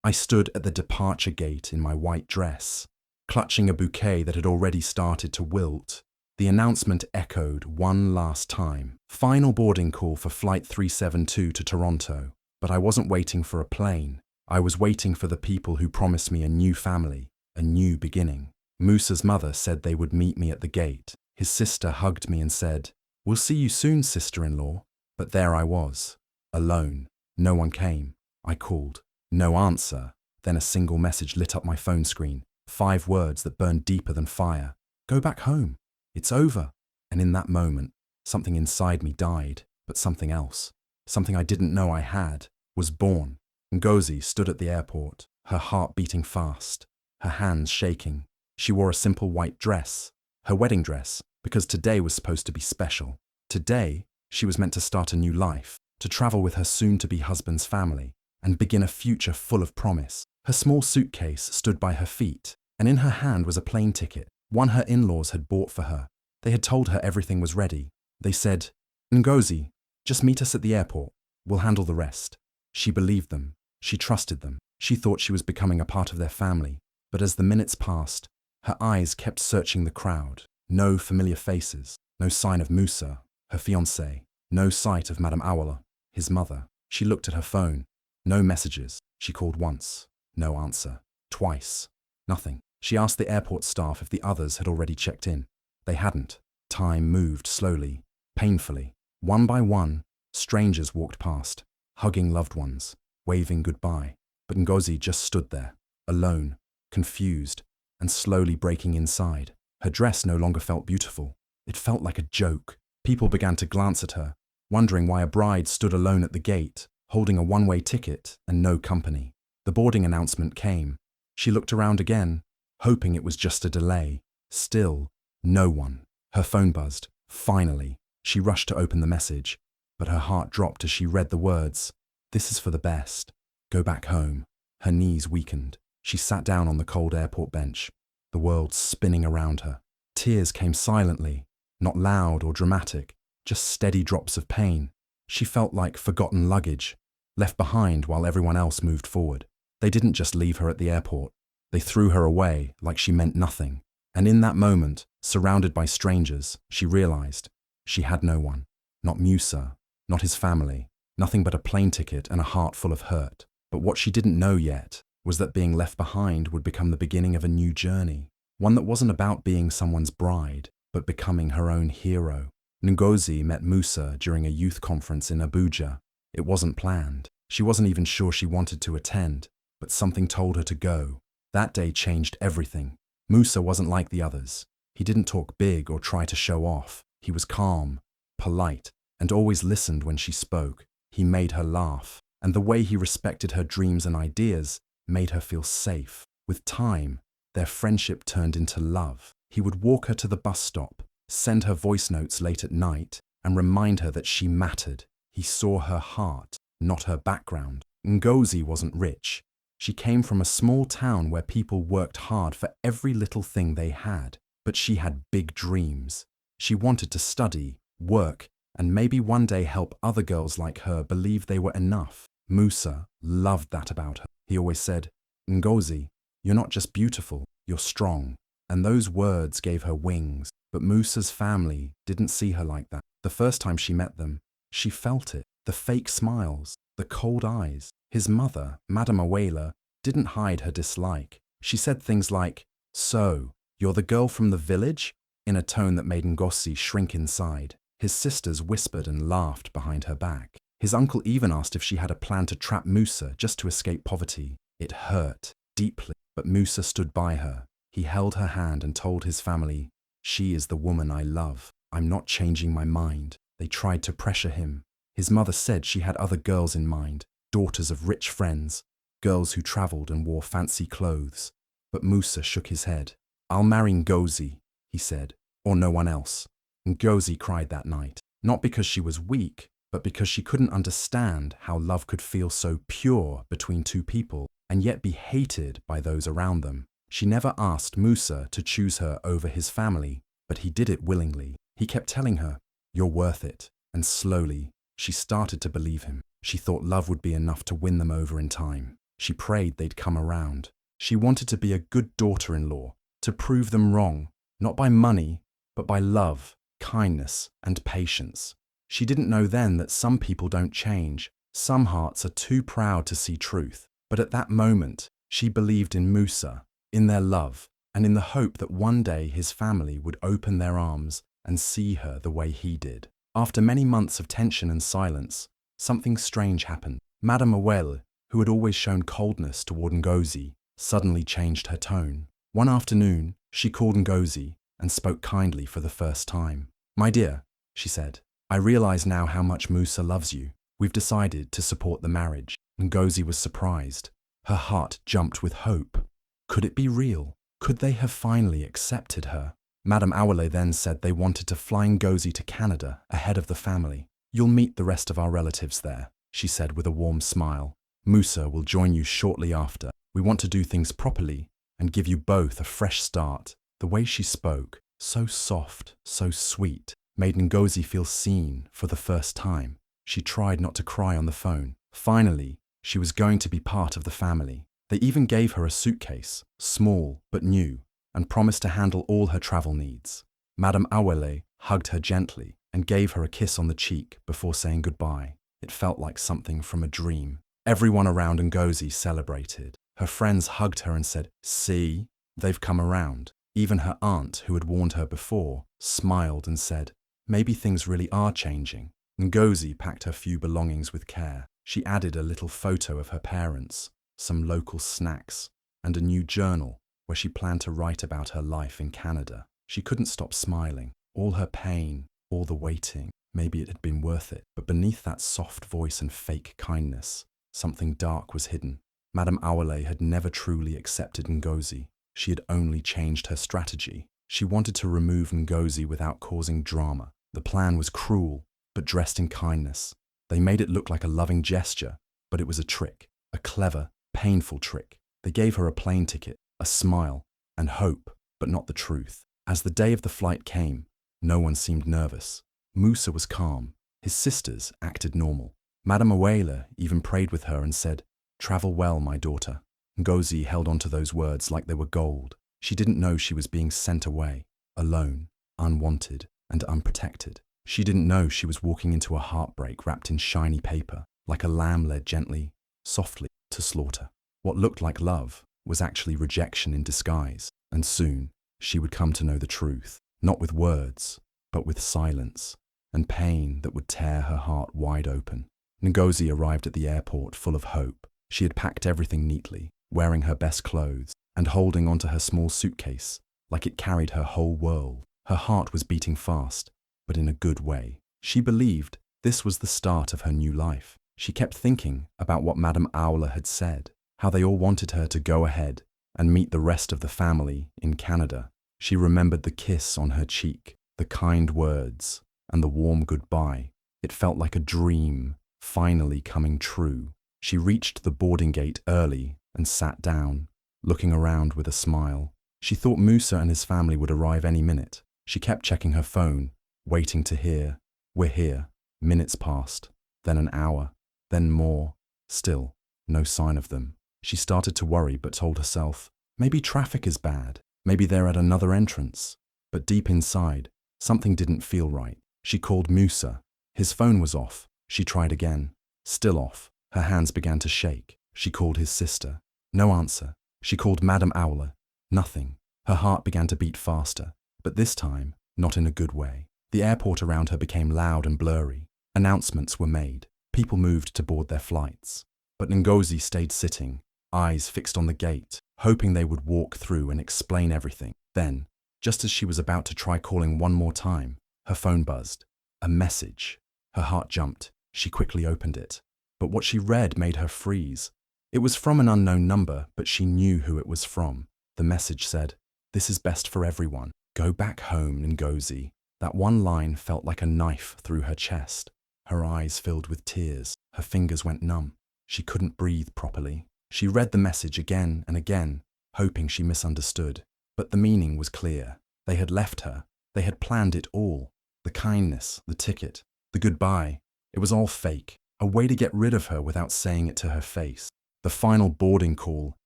I stood at the departure gate in my white dress, clutching a bouquet that had already started to wilt. The announcement echoed one last time. Final boarding call for Flight 372 to Toronto. But I wasn't waiting for a plane. I was waiting for the people who promised me a new family, a new beginning. Musa's mother said they would meet me at the gate. His sister hugged me and said, "We'll see you soon, sister-in-law." But there I was, alone. No one came. I called. No answer. Then a single message lit up my phone screen. 5 words that burned deeper than fire. "Go back home. It's over." And in that moment, something inside me died, but something else, something I didn't know I had, was born. Ngozi stood at the airport, her heart beating fast, her hands shaking. She wore a simple white dress, her wedding dress, because today was supposed to be special. Today, she was meant to start a new life, to travel with her soon-to-be husband's family, and begin a future full of promise. Her small suitcase stood by her feet, and in her hand was a plane ticket, one her in-laws had bought for her. They had told her everything was ready. They said, "Ngozi, just meet us at the airport. We'll handle the rest." She believed them. She trusted them. She thought she was becoming a part of their family. But as the minutes passed, her eyes kept searching the crowd. No familiar faces, no sign of Musa, her fiancé, no sight of Madame Awala, his mother. She looked at her phone. No messages. She called once. No answer. Twice. Nothing. She asked the airport staff if the others had already checked in. They hadn't. Time moved slowly, painfully. One by one, strangers walked past, hugging loved ones, waving goodbye. But Ngozi just stood there, alone, confused, and slowly breaking inside. Her dress no longer felt beautiful. It felt like a joke. People began to glance at her, wondering why a bride stood alone at the gate, holding a one-way ticket and no company. The boarding announcement came. She looked around again, hoping it was just a delay. Still, no one. Her phone buzzed. Finally, she rushed to open the message, but her heart dropped as she read the words. "This is for the best. Go back home." Her knees weakened. She sat down on the cold airport bench, the world spinning around her. Tears came silently, not loud or dramatic, just steady drops of pain. She felt like forgotten luggage, left behind while everyone else moved forward. They didn't just leave her at the airport. They threw her away like she meant nothing. And in that moment, surrounded by strangers, she realized she had no one. Not Musa, not his family, nothing but a plane ticket and a heart full of hurt. But what she didn't know yet was that being left behind would become the beginning of a new journey, one that wasn't about being someone's bride, but becoming her own hero. Ngozi met Musa during a youth conference in Abuja. It wasn't planned. She wasn't even sure she wanted to attend, but something told her to go. That day changed everything. Musa wasn't like the others. He didn't talk big or try to show off. He was calm, polite, and always listened when she spoke. He made her laugh, and the way he respected her dreams and ideas made her feel safe. With time, their friendship turned into love. He would walk her to the bus stop, send her voice notes late at night, and remind her that she mattered. He saw her heart, not her background. Ngozi wasn't rich. She came from a small town where people worked hard for every little thing they had, but she had big dreams. She wanted to study, work, and maybe one day help other girls like her believe they were enough. Musa loved that about her. He always said, "Ngozi, you're not just beautiful, you're strong." And those words gave her wings. But Musa's family didn't see her like that. The first time she met them, she felt it. The fake smiles, the cold eyes. His mother, Madame Awela, didn't hide her dislike. She said things like, "So, you're the girl from the village?" in a tone that made Ngozi shrink inside. His sisters whispered and laughed behind her back. His uncle even asked if she had a plan to trap Musa just to escape poverty. It hurt deeply, but Musa stood by her. He held her hand and told his family, "She is the woman I love. I'm not changing my mind." They tried to pressure him. His mother said she had other girls in mind, daughters of rich friends, girls who traveled and wore fancy clothes. But Musa shook his head. "I'll marry Ngozi," he said, "or no one else." Ngozi cried that night, not because she was weak, but because she couldn't understand how love could feel so pure between two people and yet be hated by those around them. She never asked Musa to choose her over his family, but he did it willingly. He kept telling her, "You're worth it." And slowly, she started to believe him. She thought love would be enough to win them over in time. She prayed they'd come around. She wanted to be a good daughter-in-law, to prove them wrong, not by money, but by love, kindness, and patience. She didn't know then that some people don't change. Some hearts are too proud to see truth. But at that moment, she believed in Musa, in their love, and in the hope that one day his family would open their arms and see her the way he did. After many months of tension and silence, something strange happened. Madame Awele, who had always shown coldness toward Ngozi, suddenly changed her tone. One afternoon, she called Ngozi and spoke kindly for the first time. "My dear," she said, "I realize now how much Musa loves you. We've decided to support the marriage." Ngozi was surprised. Her heart jumped with hope. Could it be real? Could they have finally accepted her? Madame Awele then said they wanted to fly Ngozi to Canada ahead of the family. "You'll meet the rest of our relatives there," she said with a warm smile. "Musa will join you shortly after. We want to do things properly and give you both a fresh start." The way she spoke, so soft, so sweet, made Ngozi feel seen for the first time. She tried not to cry on the phone. Finally, she was going to be part of the family. They even gave her a suitcase, small but new, and promised to handle all her travel needs. Madame Awele hugged her gently and gave her a kiss on the cheek before saying goodbye. It felt like something from a dream. Everyone around Ngozi celebrated. Her friends hugged her and said, "See, they've come around." Even her aunt, who had warned her before, smiled and said, "Maybe things really are changing." Ngozi packed her few belongings with care. She added a little photo of her parents, some local snacks, and a new journal where she planned to write about her life in Canada. She couldn't stop smiling. All her pain, all the waiting, maybe it had been worth it. But beneath that soft voice and fake kindness, something dark was hidden. Madame Awele had never truly accepted Ngozi. She had only changed her strategy. She wanted to remove Ngozi without causing drama. The plan was cruel, but dressed in kindness. They made it look like a loving gesture, but it was a trick, a clever, painful trick. They gave her a plane ticket, a smile, and hope, but not the truth. As the day of the flight came, no one seemed nervous. Musa was calm. His sisters acted normal. Madame Awele even prayed with her and said, "Travel well, my daughter." Ngozi held on to those words like they were gold. She didn't know she was being sent away, alone, unwanted, and unprotected. She didn't know she was walking into a heartbreak wrapped in shiny paper, like a lamb led gently, softly, to slaughter. What looked like love was actually rejection in disguise, and soon she would come to know the truth, not with words, but with silence, and pain that would tear her heart wide open. Ngozi arrived at the airport full of hope. She had packed everything neatly, wearing her best clothes, and holding onto her small suitcase like it carried her whole world. Her heart was beating fast, but in a good way. She believed this was the start of her new life. She kept thinking about what Madame Awele had said, how they all wanted her to go ahead and meet the rest of the family in Canada. She remembered the kiss on her cheek, the kind words, and the warm goodbye. It felt like a dream, finally coming true. She reached the boarding gate early and sat down, looking around with a smile. She thought Musa and his family would arrive any minute. She kept checking her phone, waiting to hear, "We're here." Minutes passed, then an hour, then more. Still, no sign of them. She started to worry but told herself, maybe traffic is bad, maybe they're at another entrance. But deep inside, something didn't feel right. She called Musa. His phone was off. She tried again. Still off. Her hands began to shake. She called his sister. No answer. She called Madame Awele. Nothing. Her heart began to beat faster, but this time, not in a good way. The airport around her became loud and blurry. Announcements were made. People moved to board their flights. But Ngozi stayed sitting, eyes fixed on the gate, hoping they would walk through and explain everything. Then, just as she was about to try calling one more time, her phone buzzed. A message. Her heart jumped. She quickly opened it. But what she read made her freeze. It was from an unknown number, but she knew who it was from. The message said, "This is best for everyone. Go back home, Ngozi." That one line felt like a knife through her chest. Her eyes filled with tears. Her fingers went numb. She couldn't breathe properly. She read the message again and again, hoping she misunderstood. But the meaning was clear. They had left her. They had planned it all. The kindness, the ticket, the goodbye. It was all fake. A way to get rid of her without saying it to her face. The final boarding call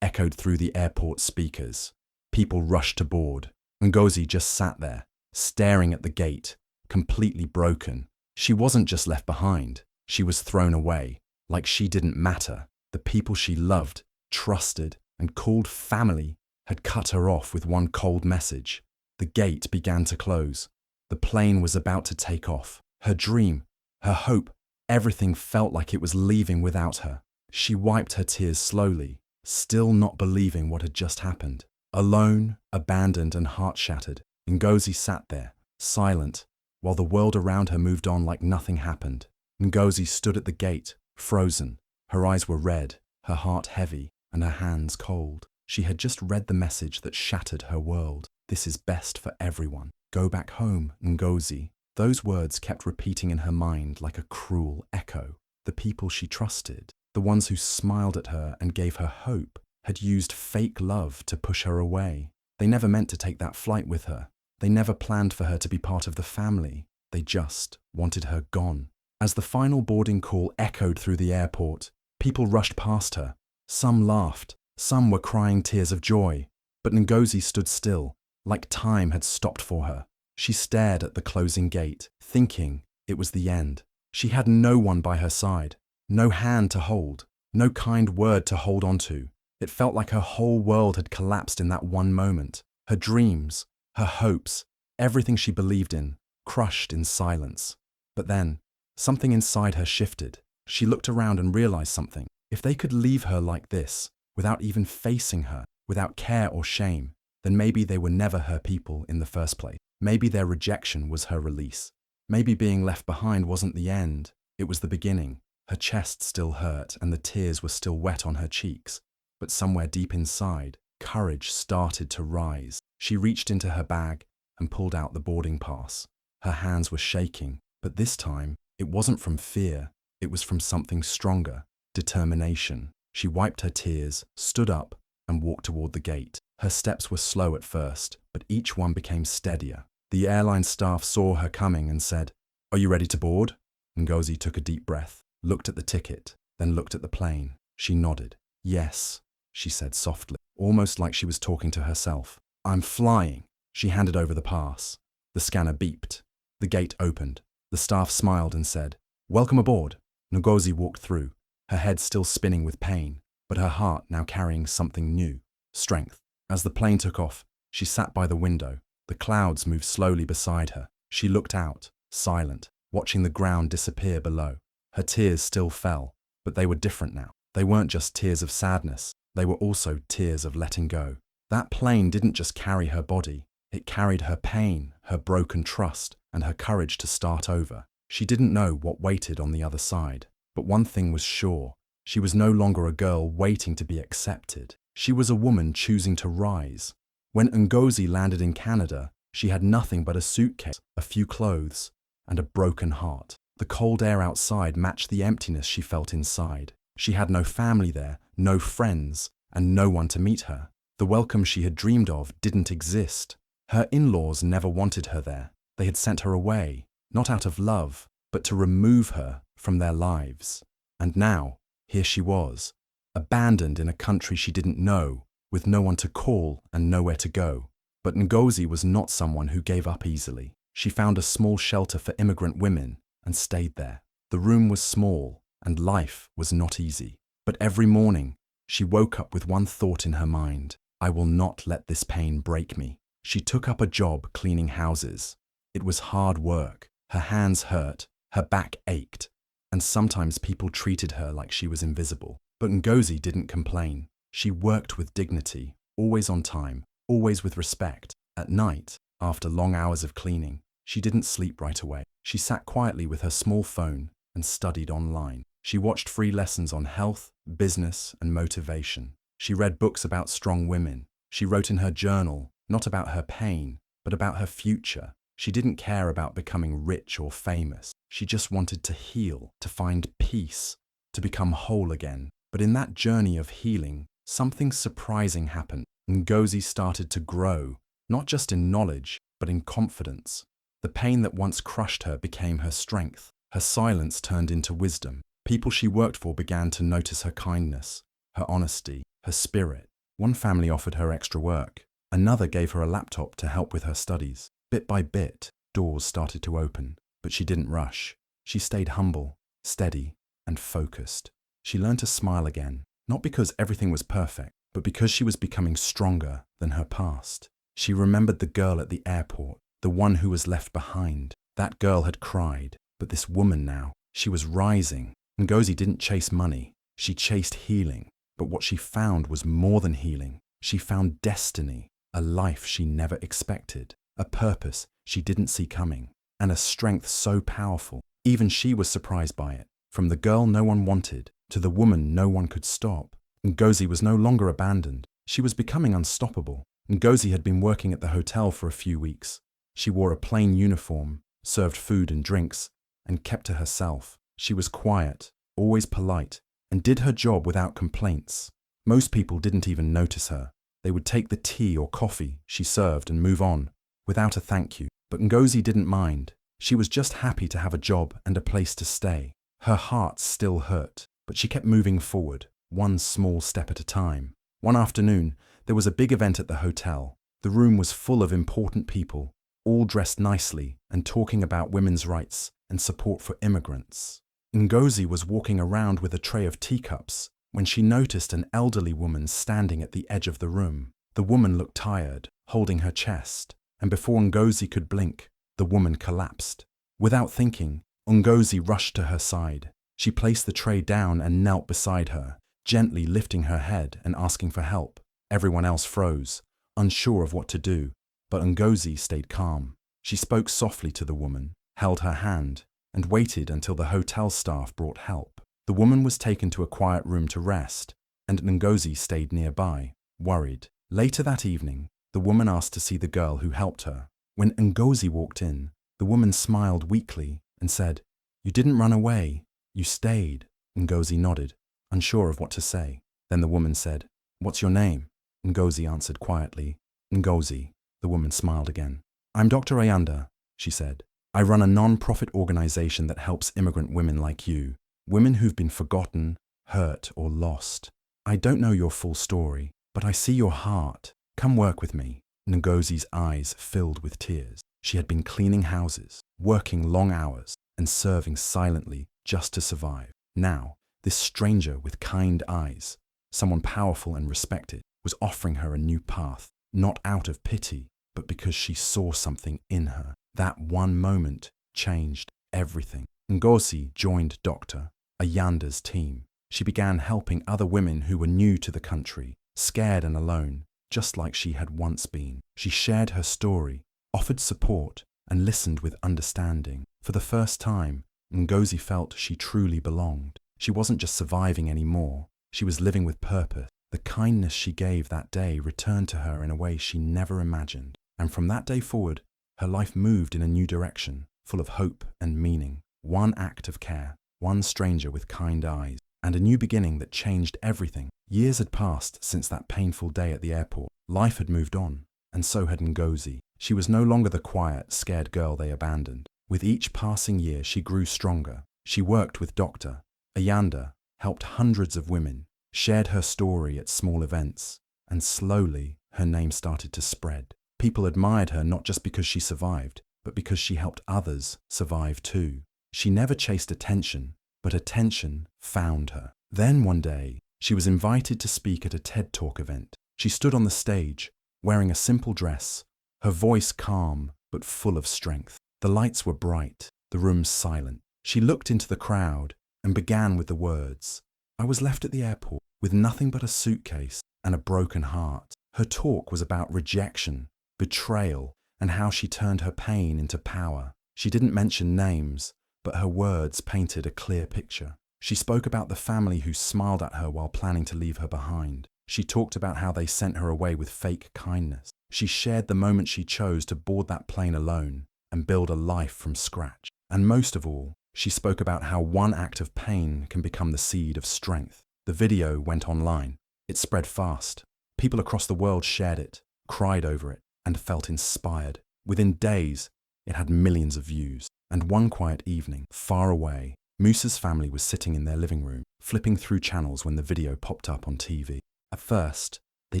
echoed through the airport speakers. People rushed to board. Ngozi just sat there, staring at the gate, completely broken. She wasn't just left behind, she was thrown away, like she didn't matter. The people she loved, trusted, and called family had cut her off with one cold message. The gate began to close. The plane was about to take off. Her dream, her hope, everything felt like it was leaving without her. She wiped her tears slowly, still not believing what had just happened. Alone, abandoned, and heart-shattered, Ngozi sat there, silent, while the world around her moved on like nothing happened. Ngozi stood at the gate, frozen. Her eyes were red, her heart heavy, and her hands cold. She had just read the message that shattered her world. This is best for everyone. Go back home, Ngozi. Those words kept repeating in her mind like a cruel echo. The people she trusted, the ones who smiled at her and gave her hope, had used fake love to push her away. They never meant to take that flight with her. They never planned for her to be part of the family. They just wanted her gone. As the final boarding call echoed through the airport, people rushed past her. Some laughed, some were crying tears of joy. But Ngozi stood still, like time had stopped for her. She stared at the closing gate, thinking it was the end. She had no one by her side, no hand to hold, no kind word to hold on to. It felt like her whole world had collapsed in that one moment. Her dreams, her hopes, everything she believed in, crushed in silence. But then, something inside her shifted. She looked around and realized something. If they could leave her like this, without even facing her, without care or shame, then maybe they were never her people in the first place. Maybe their rejection was her release. Maybe being left behind wasn't the end, it was the beginning. Her chest still hurt and the tears were still wet on her cheeks. But somewhere deep inside, courage started to rise. She reached into her bag and pulled out the boarding pass. Her hands were shaking, but this time, it wasn't from fear, it was from something stronger, determination. She wiped her tears, stood up, and walked toward the gate. Her steps were slow at first, but each one became steadier. The airline staff saw her coming and said, "Are you ready to board?" Ngozi took a deep breath, looked at the ticket, then looked at the plane. She nodded. "Yes," she said softly, almost like she was talking to herself. "I'm flying." She handed over the pass. The scanner beeped. The gate opened. The staff smiled and said, "Welcome aboard." Ngozi walked through, her head still spinning with pain, but her heart now carrying something new, strength. As the plane took off, she sat by the window. The clouds moved slowly beside her. She looked out, silent, watching the ground disappear below. Her tears still fell, but they were different now. They weren't just tears of sadness, they were also tears of letting go. That plane didn't just carry her body, it carried her pain, her broken trust, and her courage to start over. She didn't know what waited on the other side, but one thing was sure. She was no longer a girl waiting to be accepted. She was a woman choosing to rise. When Ngozi landed in Canada, she had nothing but a suitcase, a few clothes, and a broken heart. The cold air outside matched the emptiness she felt inside. She had no family there, no friends, and no one to meet her. The welcome she had dreamed of didn't exist. Her in-laws never wanted her there. They had sent her away, not out of love, but to remove her from their lives. And now, here she was, abandoned in a country she didn't know, with no one to call and nowhere to go. But Ngozi was not someone who gave up easily. She found a small shelter for immigrant women and stayed there. The room was small and life was not easy. But every morning, she woke up with one thought in her mind: I will not let this pain break me. She took up a job cleaning houses. It was hard work. Her hands hurt, her back ached, and sometimes people treated her like she was invisible. But Ngozi didn't complain. She worked with dignity, always on time, always with respect. At night, after long hours of cleaning, she didn't sleep right away. She sat quietly with her small phone and studied online. She watched free lessons on health, business, and motivation. She read books about strong women. She wrote in her journal, not about her pain, but about her future. She didn't care about becoming rich or famous. She just wanted to heal, to find peace, to become whole again. But in that journey of healing, something surprising happened. Ngozi started to grow, not just in knowledge, but in confidence. The pain that once crushed her became her strength. Her silence turned into wisdom. People she worked for began to notice her kindness. her honesty, her spirit. One family offered her extra work. Another gave her a laptop to help with her studies. Bit by bit, doors started to open, but she didn't rush. She stayed humble, steady, and focused. She learned to smile again, not because everything was perfect, but because she was becoming stronger than her past. She remembered the girl at the airport, the one who was left behind. That girl had cried, but this woman now, she was rising. Ngozi didn't chase money, she chased healing. But what she found was more than healing. She found destiny, a life she never expected, a purpose she didn't see coming, and a strength so powerful, even she was surprised by it. From the girl no one wanted, to the woman no one could stop. Ngozi was no longer abandoned. She was becoming unstoppable. Ngozi had been working at the hotel for a few weeks. She wore a plain uniform, served food and drinks, and kept to herself. She was quiet, always polite, and did her job without complaints. Most people didn't even notice her. They would take the tea or coffee she served and move on, without a thank you. But Ngozi didn't mind. She was just happy to have a job and a place to stay. Her heart still hurt, but she kept moving forward, one small step at a time. One afternoon, there was a big event at the hotel. The room was full of important people, all dressed nicely and talking about women's rights and support for immigrants. Ngozi was walking around with a tray of teacups when she noticed an elderly woman standing at the edge of the room. The woman looked tired, holding her chest, and before Ngozi could blink, the woman collapsed. Without thinking, Ngozi rushed to her side. She placed the tray down and knelt beside her, gently lifting her head and asking for help. Everyone else froze, unsure of what to do, but Ngozi stayed calm. She spoke softly to the woman, held her hand, and waited until the hotel staff brought help. The woman was taken to a quiet room to rest, and Ngozi stayed nearby, worried. Later that evening, the woman asked to see the girl who helped her. When Ngozi walked in, the woman smiled weakly and said, "You didn't run away, you stayed." Ngozi nodded, unsure of what to say. Then the woman said, "What's your name?" Ngozi answered quietly, "Ngozi." The woman smiled again. "I'm Dr. Ayanda," she said. "I run a non-profit organization that helps immigrant women like you, women who've been forgotten, hurt, or lost. I don't know your full story, but I see your heart. Come work with me." Ngozi's eyes filled with tears. She had been cleaning houses, working long hours, and serving silently just to survive. Now, this stranger with kind eyes, someone powerful and respected, was offering her a new path, not out of pity, but because she saw something in her. That one moment changed everything. Ngozi joined Dr. Ayanda's team. She began helping other women who were new to the country, scared and alone, just like she had once been. She shared her story, offered support, and listened with understanding. For the first time, Ngozi felt she truly belonged. She wasn't just surviving anymore, she was living with purpose. The kindness she gave that day returned to her in a way she never imagined. And from that day forward, her life moved in a new direction, full of hope and meaning. One act of care, one stranger with kind eyes, and a new beginning that changed everything. Years had passed since that painful day at the airport. Life had moved on, and so had Ngozi. She was no longer the quiet, scared girl they abandoned. With each passing year, she grew stronger. She worked with Dr. Ayanda, helped hundreds of women, shared her story at small events, and slowly her name started to spread. People admired her not just because she survived, but because she helped others survive too. She never chased attention, but attention found her. Then one day, she was invited to speak at a TED Talk event. She stood on the stage, wearing a simple dress, her voice calm but full of strength. The lights were bright, the room silent. She looked into the crowd and began with the words, "I was left at the airport with nothing but a suitcase and a broken heart." Her talk was about rejection, betrayal, and how she turned her pain into power. She didn't mention names, but her words painted a clear picture. She spoke about the family who smiled at her while planning to leave her behind. She talked about how they sent her away with fake kindness. She shared the moment she chose to board that plane alone and build a life from scratch. And most of all, she spoke about how one act of pain can become the seed of strength. The video went online. It spread fast. People across the world shared it, cried over it, and felt inspired. Within days, it had millions of views. And one quiet evening, far away, Musa's family was sitting in their living room, flipping through channels when the video popped up on TV. At first, they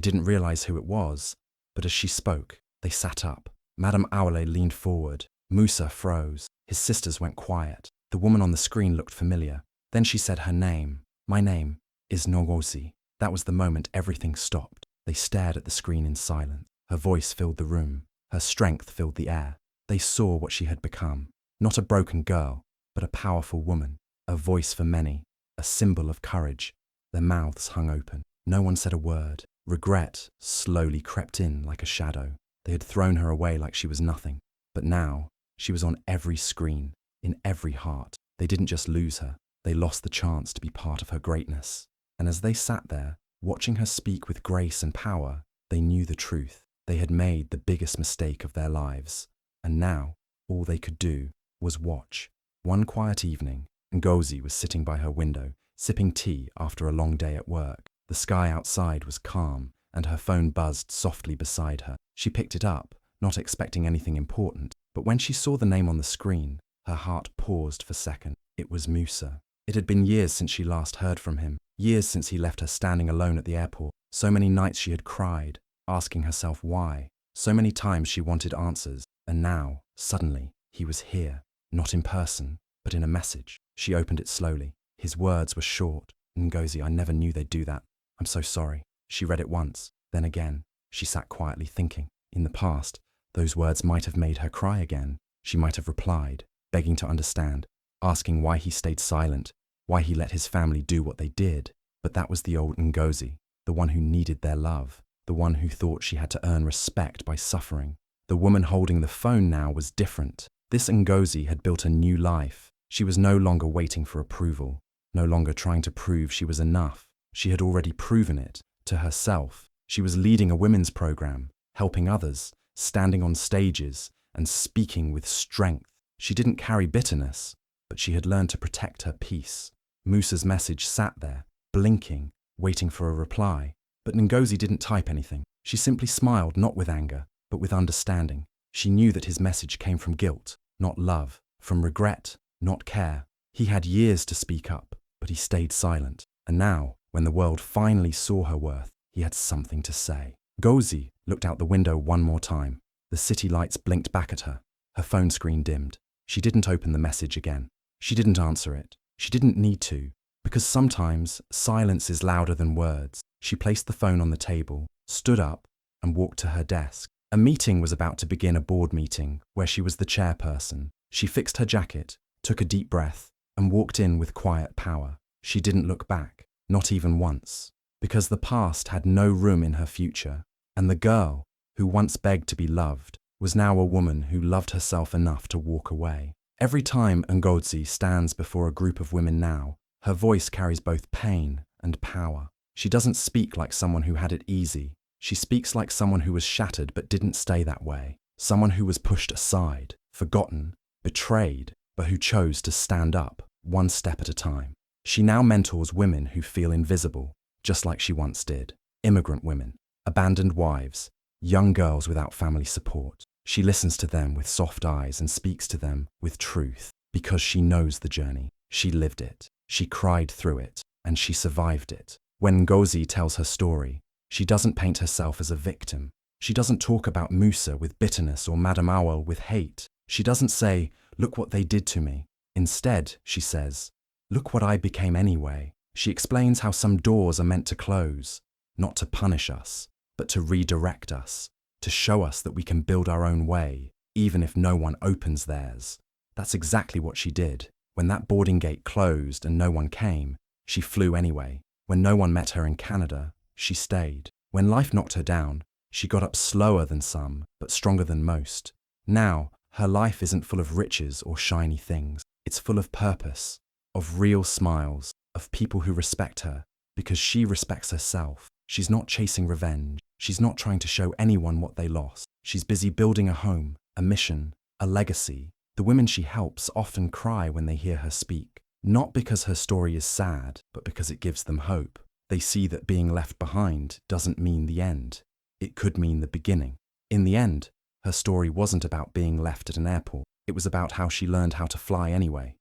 didn't realize who it was, but as she spoke, they sat up. Madame Awale leaned forward. Musa froze. His sisters went quiet. The woman on the screen looked familiar. Then she said her name. "My name is Ngozi." That was the moment everything stopped. They stared at the screen in silence. Her voice filled the room. Her strength filled the air. They saw what she had become. Not a broken girl, but a powerful woman. A voice for many. A symbol of courage. Their mouths hung open. No one said a word. Regret slowly crept in like a shadow. They had thrown her away like she was nothing. But now, she was on every screen, in every heart. They didn't just lose her. They lost the chance to be part of her greatness. And as they sat there, watching her speak with grace and power, they knew the truth. They had made the biggest mistake of their lives. And now, all they could do was watch. One quiet evening, Ngozi was sitting by her window, sipping tea after a long day at work. The sky outside was calm, and her phone buzzed softly beside her. She picked it up, not expecting anything important. But when she saw the name on the screen, her heart paused for a second. It was Musa. It had been years since she last heard from him, years since he left her standing alone at the airport. So many nights she had cried, asking herself why. So many times she wanted answers. And now, suddenly, he was here, not in person, but in a message. She opened it slowly. His words were short. "Ngozi, I never knew they'd do that. I'm so sorry." She read it once, then again. She sat quietly thinking. In the past, those words might have made her cry again. She might have replied, begging to understand, asking why he stayed silent, why he let his family do what they did. But that was the old Ngozi, the one who needed their love, the one who thought she had to earn respect by suffering. The woman holding the phone now was different. This Ngozi had built a new life. She was no longer waiting for approval, no longer trying to prove she was enough. She had already proven it, to herself. She was leading a women's program, helping others, standing on stages, and speaking with strength. She didn't carry bitterness, but she had learned to protect her peace. Musa's message sat there, blinking, waiting for a reply. But Ngozi didn't type anything. She simply smiled, not with anger, but with understanding. She knew that his message came from guilt, not love, from regret, not care. He had years to speak up, but he stayed silent. And now, when the world finally saw her worth, he had something to say. Ngozi looked out the window one more time. The city lights blinked back at her. Her phone screen dimmed. She didn't open the message again. She didn't answer it. She didn't need to, because sometimes silence is louder than words. She placed the phone on the table, stood up, and walked to her desk. A meeting was about to begin, a board meeting, where she was the chairperson. She fixed her jacket, took a deep breath, and walked in with quiet power. She didn't look back, not even once, because the past had no room in her future, and the girl, who once begged to be loved, was now a woman who loved herself enough to walk away. Every time Ngozi stands before a group of women now, her voice carries both pain and power. She doesn't speak like someone who had it easy. She speaks like someone who was shattered but didn't stay that way. Someone who was pushed aside, forgotten, betrayed, but who chose to stand up, one step at a time. She now mentors women who feel invisible, just like she once did. Immigrant women, abandoned wives, young girls without family support. She listens to them with soft eyes and speaks to them with truth, because she knows the journey. She lived it. She cried through it, and she survived it. When Ngozi tells her story, she doesn't paint herself as a victim. She doesn't talk about Musa with bitterness or Madame Awal with hate. She doesn't say, "Look what they did to me." Instead, she says, "Look what I became anyway." She explains how some doors are meant to close, not to punish us, but to redirect us, to show us that we can build our own way, even if no one opens theirs. That's exactly what she did. When that boarding gate closed and no one came, she flew anyway. When no one met her in Canada, she stayed. When life knocked her down, she got up slower than some, but stronger than most. Now, her life isn't full of riches or shiny things. It's full of purpose, of real smiles, of people who respect her, because she respects herself. She's not chasing revenge. She's not trying to show anyone what they lost. She's busy building a home, a mission, a legacy. The women she helps often cry when they hear her speak, not because her story is sad, but because it gives them hope. They see that being left behind doesn't mean the end. It could mean the beginning. In the end, her story wasn't about being left at an airport. It was about how she learned how to fly anyway.